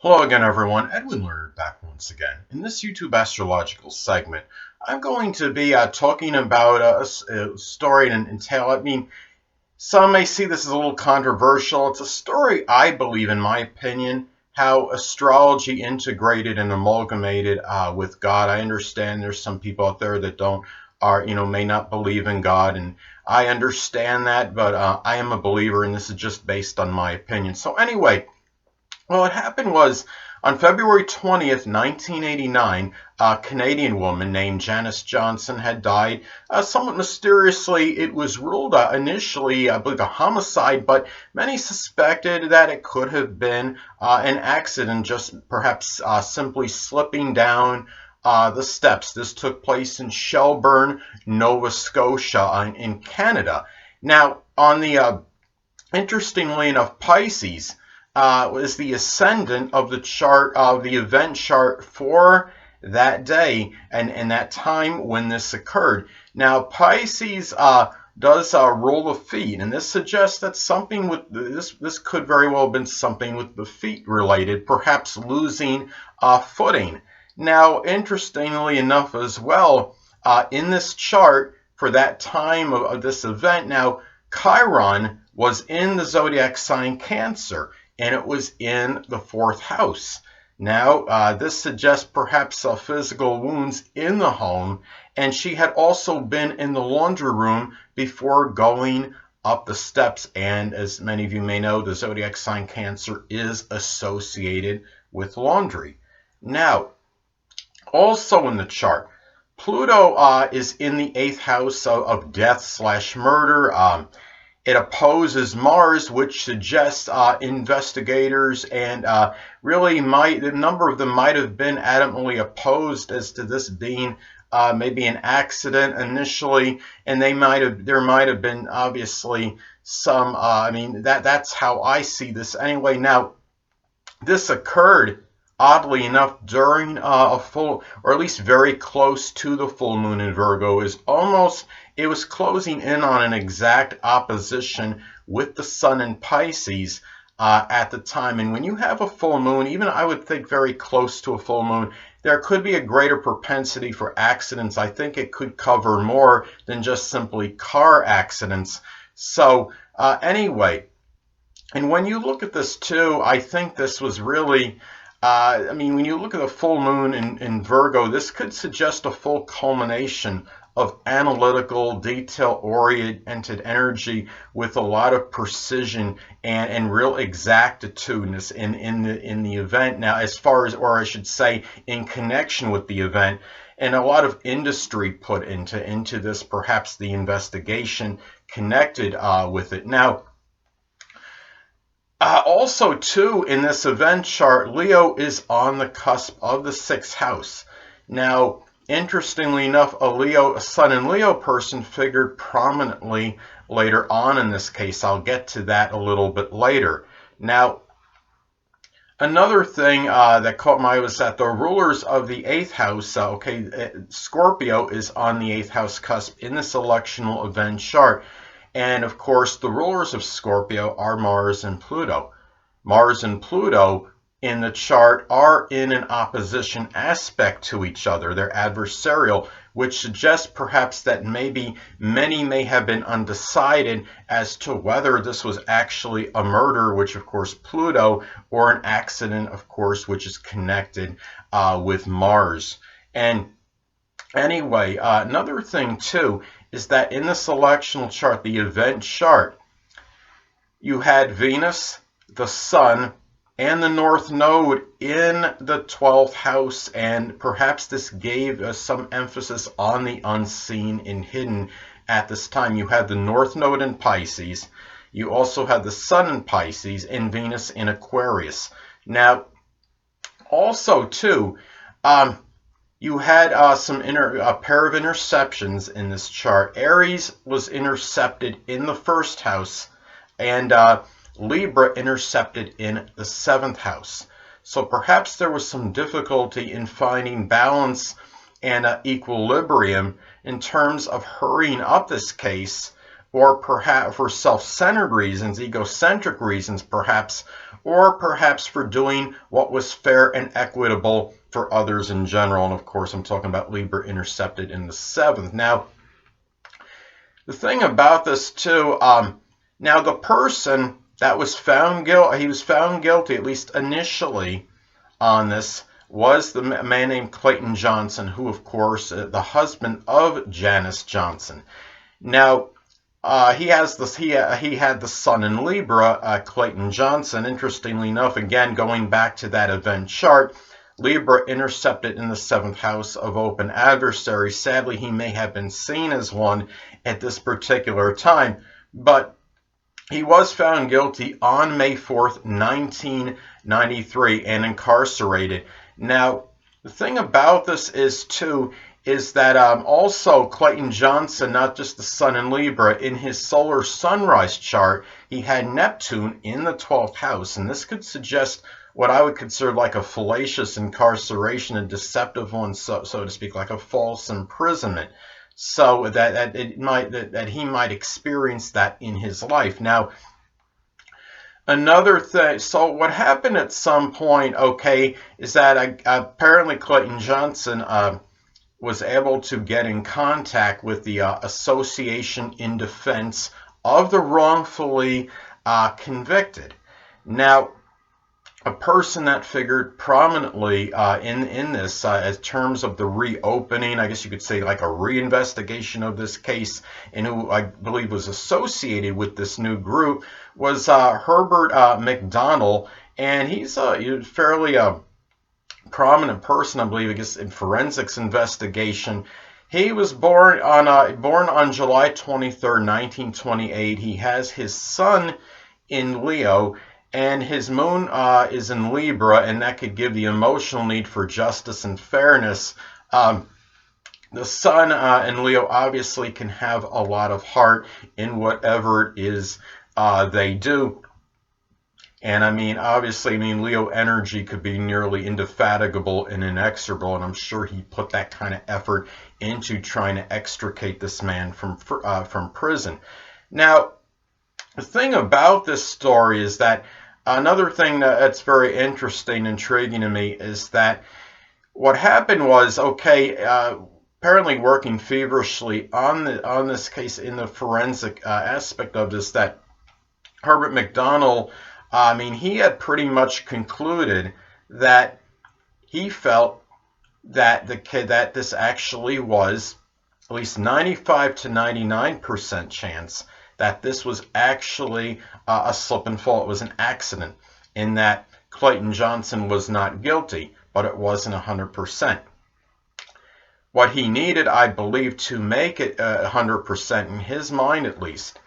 Hello again, everyone. Edwin Learnard back once again. In this YouTube astrological segment, I'm going to be talking about a story and tale. Some may see this as a little controversial. It's a story I believe, in my opinion, how astrology integrated and amalgamated with God. I understand there's some people out there that may not believe in God, and I understand that, but I am a believer, and this is just based on my opinion. So anyway. Well, what happened was on February 20th, 1989, a Canadian woman named Janice Johnson had died somewhat mysteriously. It was ruled initially, I believe, a homicide, but many suspected that it could have been an accident, just perhaps simply slipping down the steps. This took place in Shelburne, Nova Scotia, in Canada. Now, on the interestingly enough, Pisces was the ascendant of the chart of the event chart for that day and that time when this occurred. Now, Pisces does rule the feet, and this suggests that something with this could very well have been something with the feet related, perhaps losing footing. Now, interestingly enough, as well, in this chart for that time of this event, now Chiron was in the zodiac sign Cancer, and it was in the fourth house. Now, this suggests perhaps physical wounds in the home, and she had also been in the laundry room before going up the steps. And as many of you may know, the zodiac sign Cancer is associated with laundry. Now, also in the chart, Pluto is in the eighth house of death/murder. It opposes Mars, which suggests investigators and really the number of them might have been adamantly opposed as to this being maybe an accident initially, and there might have been obviously some. That's how I see this anyway. Now, this occurred oddly enough during a full, or at least very close to the full moon in Virgo. It was closing in on an exact opposition with the sun in Pisces at the time. And when you have a full moon, even I would think very close to a full moon, there could be a greater propensity for accidents. I think it could cover more than just simply car accidents. So anyway, and when you look at this too, I think this was really, when you look at the full moon in Virgo, this could suggest a full culmination of analytical, detail-oriented energy with a lot of precision and real exactitudeness in the event. Now, as far as, or I should say, in connection with the event, and a lot of industry put into this, perhaps the investigation connected with it. Now, also, too, in this event chart, Leo is on the cusp of the sixth house. Now, interestingly enough, a Sun in Leo person figured prominently later on in this case. I'll get to that a little bit later. Now, another thing that caught my eye was that the rulers of the eighth house, Scorpio is on the eighth house cusp in this electional event chart. And of course, the rulers of Scorpio are Mars and Pluto. Mars and Pluto in the chart are in an opposition aspect to each other. They're adversarial, which suggests perhaps that maybe many may have been undecided as to whether this was actually a murder, which of course Pluto, or an accident, of course, which is connected with Mars. And anyway, another thing too is that in the selectional chart, the event chart, you had Venus, the Sun, and the North Node in the 12th house, and perhaps this gave some emphasis on the unseen and hidden at this time. You had the North Node in Pisces, you also had the Sun in Pisces, and Venus in Aquarius. Now, also too, you had a pair of interceptions in this chart. Aries was intercepted in the first house, and Libra intercepted in the seventh house. So perhaps there was some difficulty in finding balance and equilibrium in terms of hurrying up this case or perhaps for self-centered reasons, egocentric reasons perhaps, or perhaps for doing what was fair and equitable for others in general. And of course, I'm talking about Libra intercepted in the 7th. Now, the thing about this too, now the person that was found guilty, he was found guilty, at least initially, on this, was the man named Clayton Johnson, who, of course, the husband of Janice Johnson. Now, he has this. He had the sun in Libra, Clayton Johnson. Interestingly enough, again going back to that event chart, Libra intercepted in the 7th house of open adversary. Sadly, he may have been seen as one at this particular time, but he was found guilty on May 4th, 1993, and incarcerated. Now, the thing about this is that also Clayton Johnson, not just the sun in Libra, in his solar sunrise chart, he had Neptune in the 12th house, and this could suggest what I would consider like a fallacious incarceration, a deceptive one, so to speak, like a false imprisonment, so that he might experience that in his life. Now, another thing, so what happened at some point, okay, is that apparently Clayton Johnson was able to get in contact with the Association in Defense of the Wrongfully Convicted. Now, a person that figured prominently in this as terms of the reopening, I guess you could say like a reinvestigation of this case, and who I believe was associated with this new group, was Herbert McDonald, and he's a fairly prominent person, I believe, I guess, in forensics investigation. He was born on July 23rd, 1928. He has his sun in Leo, and his moon is in Libra, and that could give the emotional need for justice and fairness. The sun in Leo obviously can have a lot of heart in whatever it is they do. And I mean, obviously, Leo energy could be nearly indefatigable and inexorable, and I'm sure he put that kind of effort into trying to extricate this man from prison. Now, the thing about this story is that another thing that's very interesting, intriguing to me, is that what happened was, okay, apparently working feverishly on this case in the forensic aspect of this, that Herbert McDonald, he had pretty much concluded that he felt that that this actually was at least 95 to 99% chance that this was actually a slip and fall. It was an accident, in that Clayton Johnson was not guilty, but it wasn't 100%. What he needed, I believe, to make it 100% in his mind at least,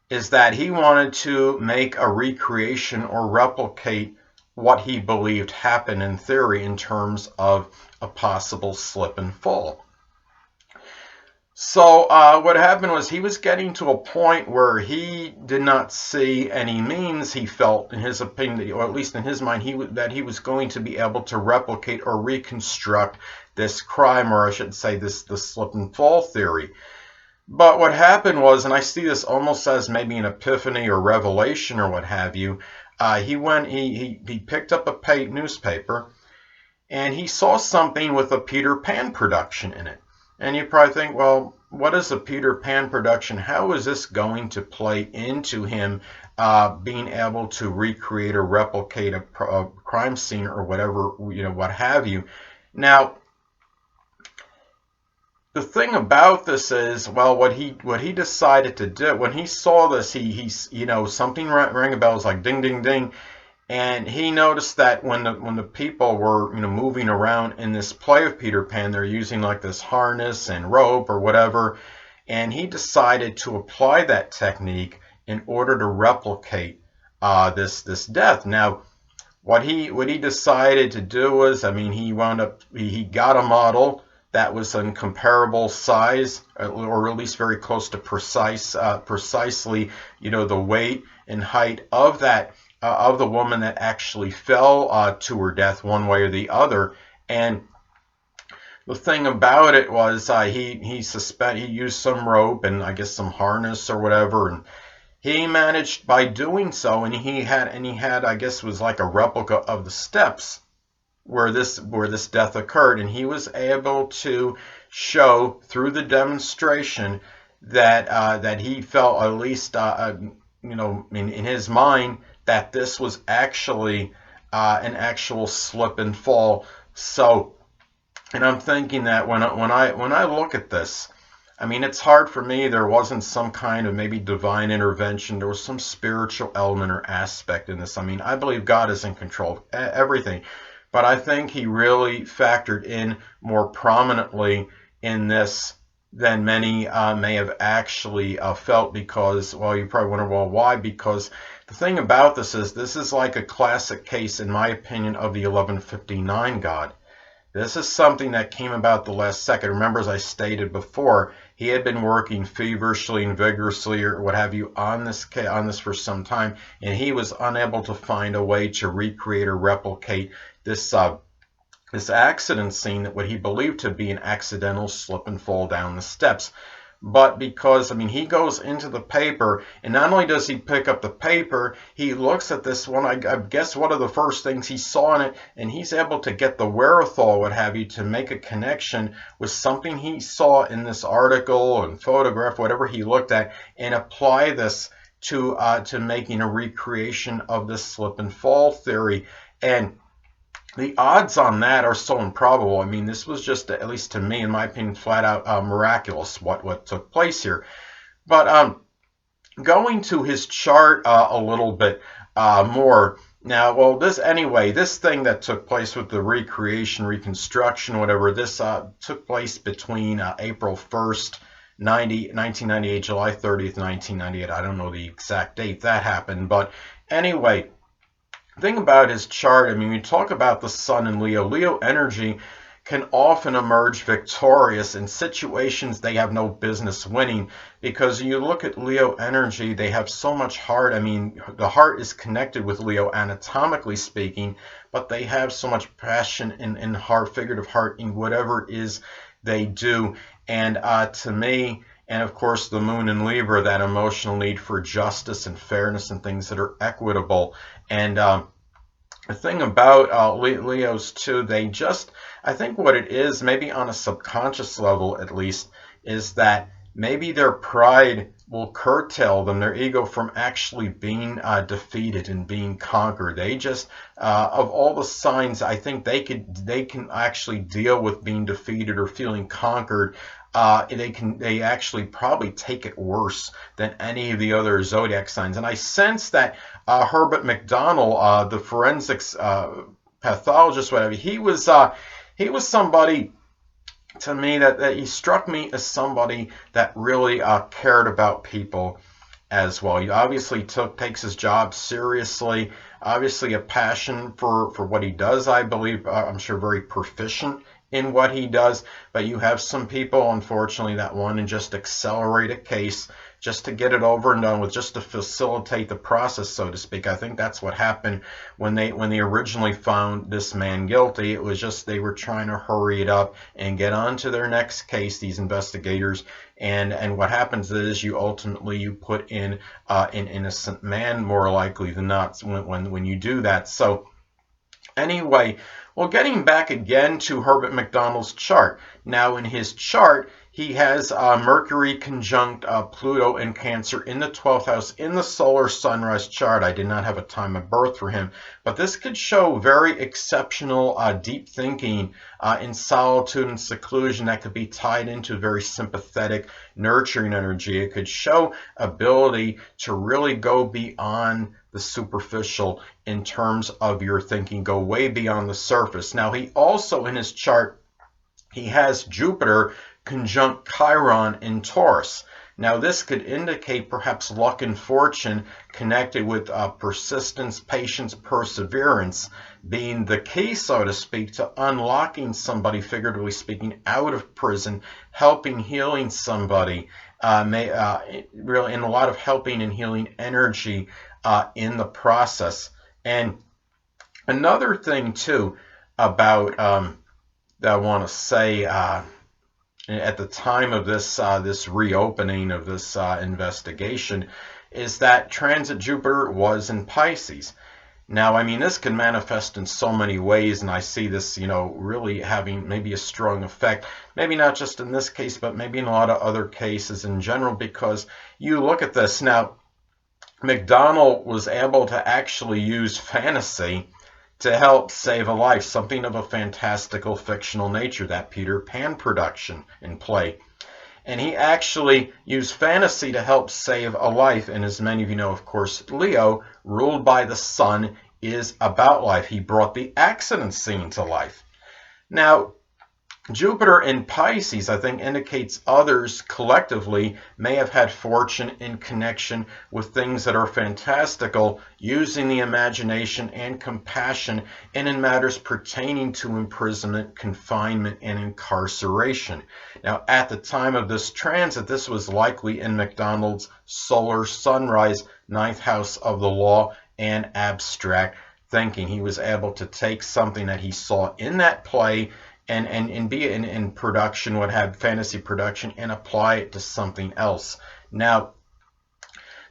is that he wanted to make a recreation or replicate what he believed happened in theory in terms of a possible slip and fall. So what happened was he was getting to a point where he did not see any means, he felt, in his opinion, or at least in his mind, that he was going to be able to replicate or reconstruct this crime, or I should say this slip and fall theory. But what happened was, and I see this almost as maybe an epiphany or revelation or what have you, he picked up a newspaper, and he saw something with a Peter Pan production in it. And you probably think, well, what is a Peter Pan production? How is this going to play into him being able to recreate or replicate a crime scene or whatever, what have you? Now, the thing about this is, well, what he decided to do when he saw this, he something rang a bell. It was like ding, ding, ding. And he noticed that when the people were moving around in this play of Peter Pan, they're using like this harness and rope or whatever, and he decided to apply that technique in order to replicate this death. Now, what he decided to do was, he got a model that was in comparable size, or at least very close to precisely the weight and height of that. Of the woman that actually fell to her death one way or the other. And the thing about it was he used some rope and I guess some harness or whatever, and he managed by doing so, and he had I guess was like a replica of the steps where this death occurred, and he was able to show through the demonstration that he felt, at least in his mind, that this was actually an actual slip and fall. So, and I'm thinking that when I look at this, I mean, it's hard for me. There wasn't some kind of maybe divine intervention. There was some spiritual element or aspect in this. I mean, I believe God is in control of everything, but I think he really factored in more prominently in this than many may have actually felt, because, well, you probably wonder, well, why? Because the thing about this is like a classic case, in my opinion, of the 1159 God. This is something that came about the last second. Remember, as I stated before, he had been working feverishly and vigorously, or what have you, on this for some time, and he was unable to find a way to recreate or replicate this accident scene, that what he believed to be an accidental slip and fall down the steps. But because, I mean, he goes into the paper, and not only does he pick up the paper, he looks at this one. I guess one of the first things he saw in it, and he's able to get the wherewithal, what have you, to make a connection with something he saw in this article and photograph, whatever he looked at, and apply this to making a recreation of this slip and fall theory. And the odds on that are so improbable. I mean, this was just, at least to me, in my opinion, flat out miraculous what took place here. But going to his chart a little bit more. Now, well, this thing that took place with the reconstruction, whatever, this took place between April 1st, 1998, July 30th, 1998. I don't know the exact date that happened, but anyway, thing about his chart, I mean, we talk about the sun in Leo. Leo energy can often emerge victorious in situations they have no business winning, because you look at Leo energy, they have so much heart. I mean, the heart is connected with Leo anatomically speaking, but they have so much passion in heart, figurative heart, in whatever it is they do. And to me, and of course the moon in Libra, that emotional need for justice and fairness and things that are equitable. And the thing about Leos too, they just, I think what it is, maybe on a subconscious level at least, is that maybe their pride will curtail them, their ego, from actually being defeated and being conquered. They just, of all the signs, I think they can actually deal with being defeated or feeling conquered. They actually probably take it worse than any of the other zodiac signs. And I sense that Herbert McDonald, the forensics pathologist, whatever, he was somebody to me that he struck me as somebody that really cared about people as well. He obviously takes his job seriously, obviously a passion for what he does, I believe. I'm sure very proficient in what he does, but you have some people, unfortunately, that want to just accelerate a case just to get it over and done with, just to facilitate the process, so to speak. I think that's what happened when they originally found this man guilty. It was just they were trying to hurry it up and get on to their next case, these investigators. And what happens is you ultimately put in an innocent man, more likely than not, when you do that. So anyway, well, getting back again to Herbert McDonald's chart. Now, in his chart, he has Mercury conjunct Pluto in Cancer in the 12th house in the solar sunrise chart. I did not have a time of birth for him, but this could show very exceptional deep thinking in solitude and seclusion that could be tied into very sympathetic, nurturing energy. It could show ability to really go beyond the superficial in terms of your thinking, go way beyond the surface. Now, he also, in his chart, he has Jupiter conjunct Chiron in Taurus. Now, this could indicate perhaps luck and fortune connected with persistence, patience, perseverance being the key, so to speak, to unlocking somebody, figuratively speaking, out of prison, helping, healing somebody, really in a lot of helping and healing energy in the process. And another thing, too, about that I want to say at the time of this reopening of this investigation is that transit Jupiter was in Pisces. Now, I mean, this can manifest in so many ways, and I see this, really having maybe a strong effect, maybe not just in this case, but maybe in a lot of other cases in general, because you look at this. Now, McDonald was able to actually use fantasy to help save a life, something of a fantastical fictional nature, that Peter Pan production in play. And he actually used fantasy to help save a life. And as many of you know, of course, Leo, ruled by the sun, is about life. He brought the accident scene to life. Now, Jupiter in Pisces, I think, indicates others collectively may have had fortune in connection with things that are fantastical, using the imagination and compassion, and in matters pertaining to imprisonment, confinement, and incarceration. Now, at the time of this transit, this was likely in McDonald's solar sunrise, ninth house of the law and abstract thinking. He was able to take something that he saw in that play and be in production, what have fantasy production, and apply it to something else. Now,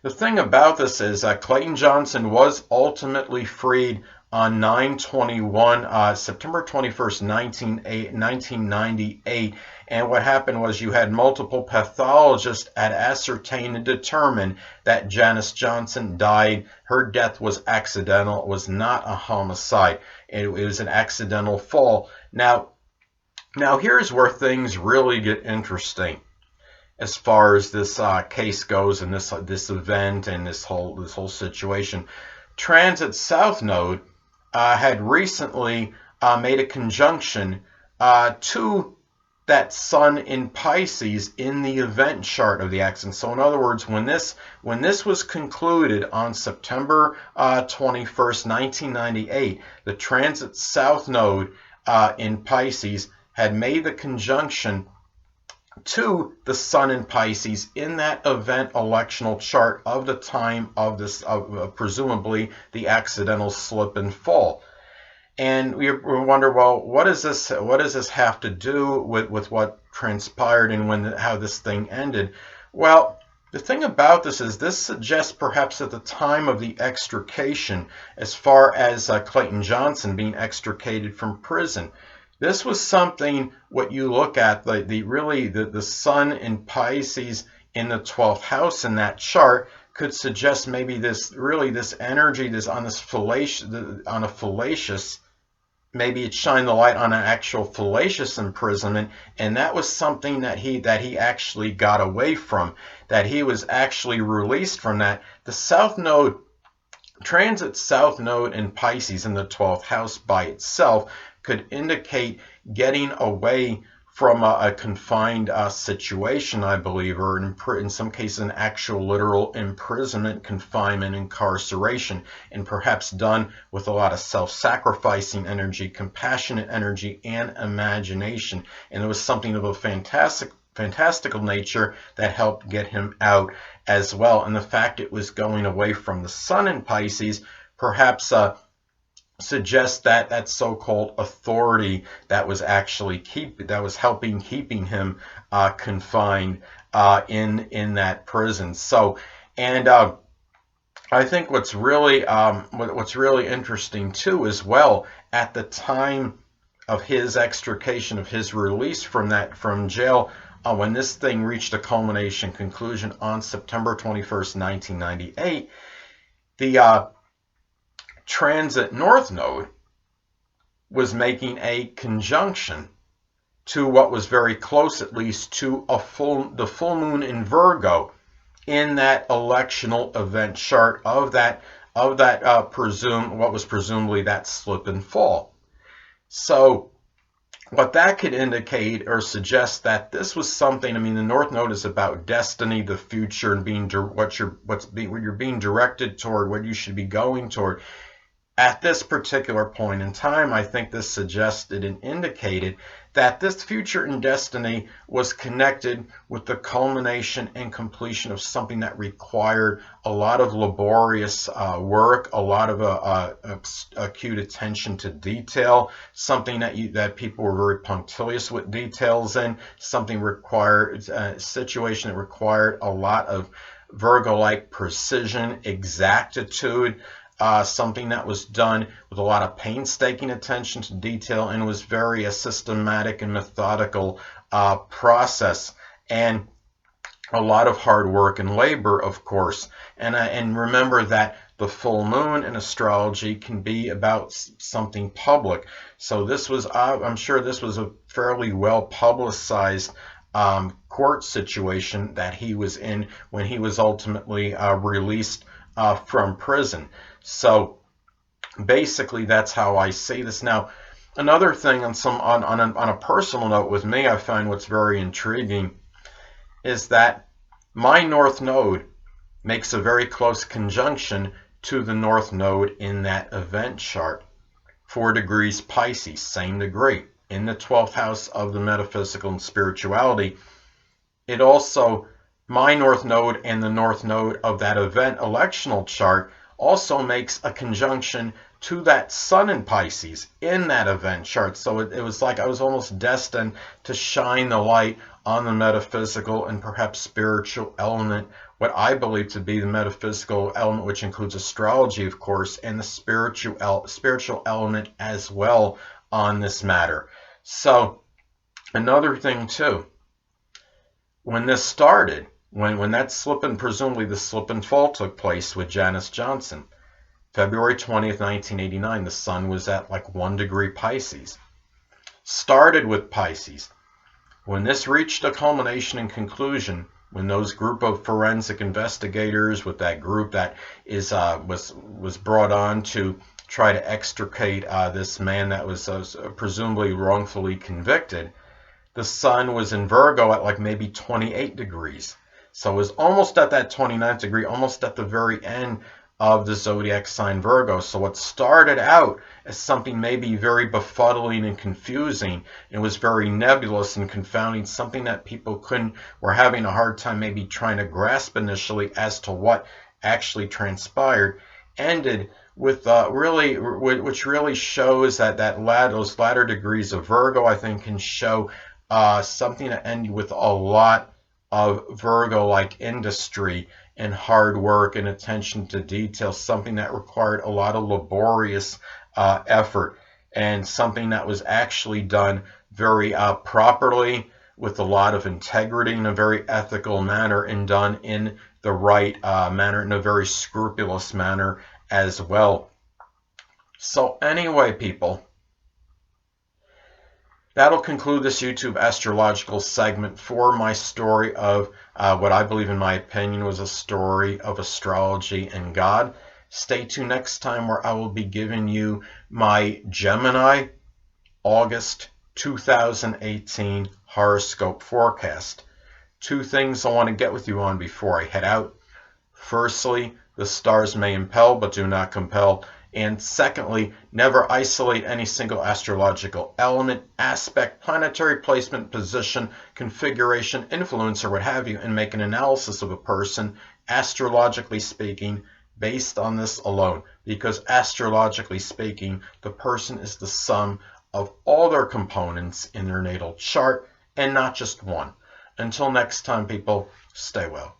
the thing about this is Clayton Johnson was ultimately freed on 9/21, September 21st, 1998. And what happened was you had multiple pathologists had ascertained and determined that Janice Johnson died. Her death was accidental. It was not a homicide. It was an accidental fall. Now here's where things really get interesting as far as this case goes, and this event and this whole situation. Transit South Node had recently made a conjunction to that Sun in Pisces in the event chart of the accident. So in other words, when this was concluded on September 21st, 1998, the Transit South Node in Pisces had made the conjunction to the Sun in Pisces in that event electional chart of the time of this, presumably the accidental slip and fall. And we wonder, well, what does this have to do with what transpired and how this thing ended? Well, the thing about this is this suggests perhaps at the time of the extrication, as far as Clayton Johnson being extricated from prison, this was something, what you look at, the Sun in Pisces in the 12th house in that chart could suggest maybe this energy, on a fallacious, maybe it shined the light on an actual fallacious imprisonment, and that was something that he actually got away from, that he was actually released from that. The South Node, Transit South Node in Pisces in the 12th house by itself could indicate getting away from a confined situation, I believe, or in some cases an actual literal imprisonment, confinement, incarceration, and perhaps done with a lot of self-sacrificing energy, compassionate energy, and imagination. And there was something of a fantastical nature that helped get him out as well. And the fact it was going away from the Sun in Pisces perhaps suggests that so-called authority that was actually helping keeping him confined in that prison. So, and I think what's really interesting too as well, at the time of his extrication, of his release from jail, when this thing reached a culmination conclusion on September 21st, 1998, the Transit North Node was making a conjunction to what was very close, at least, to the full moon in Virgo in that electional event chart of what was presumably that slip and fall. So what that could indicate or suggest that this was something. I mean, the North Node is about destiny, the future, and what you're being directed toward, what you should be going toward. At this particular point in time, I think this suggested and indicated that this future in destiny was connected with the culmination and completion of something that required a lot of laborious work, a lot of acute attention to detail, something that people were very punctilious with details in, something required a situation that required a lot of Virgo-like precision, exactitude, something that was done with a lot of painstaking attention to detail and was very a systematic and methodical process, and a lot of hard work and labor, of course. And remember that the full moon in astrology can be about something public. So this was, I'm sure this was a fairly well publicized court situation that he was in when he was ultimately released from prison. So basically, that's how I see this. Now, another thing on a personal note with me, I find what's very intriguing is that my North Node makes a very close conjunction to the North Node in that event chart. 4 degrees Pisces, same degree, in the 12th house of the metaphysical and spirituality. It also, my North Node and the North Node of that event electional chart also makes a conjunction to that Sun in Pisces in that event chart. So it was like I was almost destined to shine the light on the metaphysical and perhaps spiritual element, what I believe to be the metaphysical element, which includes astrology, of course, and the spiritual element as well on this matter. So another thing too, when this started, when that slip and presumably the slip and fall took place with Janice Johnson, February 20th, 1989, the sun was at like 1 degree Pisces. Started with Pisces. When this reached a culmination and conclusion, when those group of forensic investigators with that group that was brought on to try to extricate this man that was presumably wrongfully convicted, the sun was in Virgo at like maybe 28 degrees. So it was almost at that 29th degree, almost at the very end of the zodiac sign Virgo. So what started out as something maybe very befuddling and confusing, it was very nebulous and confounding, something that people were having a hard time maybe trying to grasp initially as to what actually transpired, ended with which really shows that those latter degrees of Virgo, I think, can show something that ended with a lot of Virgo-like industry and hard work and attention to detail, something that required a lot of laborious effort, and something that was actually done very properly with a lot of integrity in a very ethical manner, and done in the right manner, in a very scrupulous manner as well. So anyway, people, that'll conclude this YouTube astrological segment for my story of what I believe, in my opinion, was a story of astrology and God. Stay tuned next time, where I will be giving you my Gemini August 2018 horoscope forecast. 2 things I want to get with you on before I head out. Firstly, the stars may impel but do not compel. And secondly, never isolate any single astrological element, aspect, planetary placement, position, configuration, influence, or what have you, and make an analysis of a person, astrologically speaking, based on this alone. Because astrologically speaking, the person is the sum of all their components in their natal chart, and not just one. Until next time, people, stay well.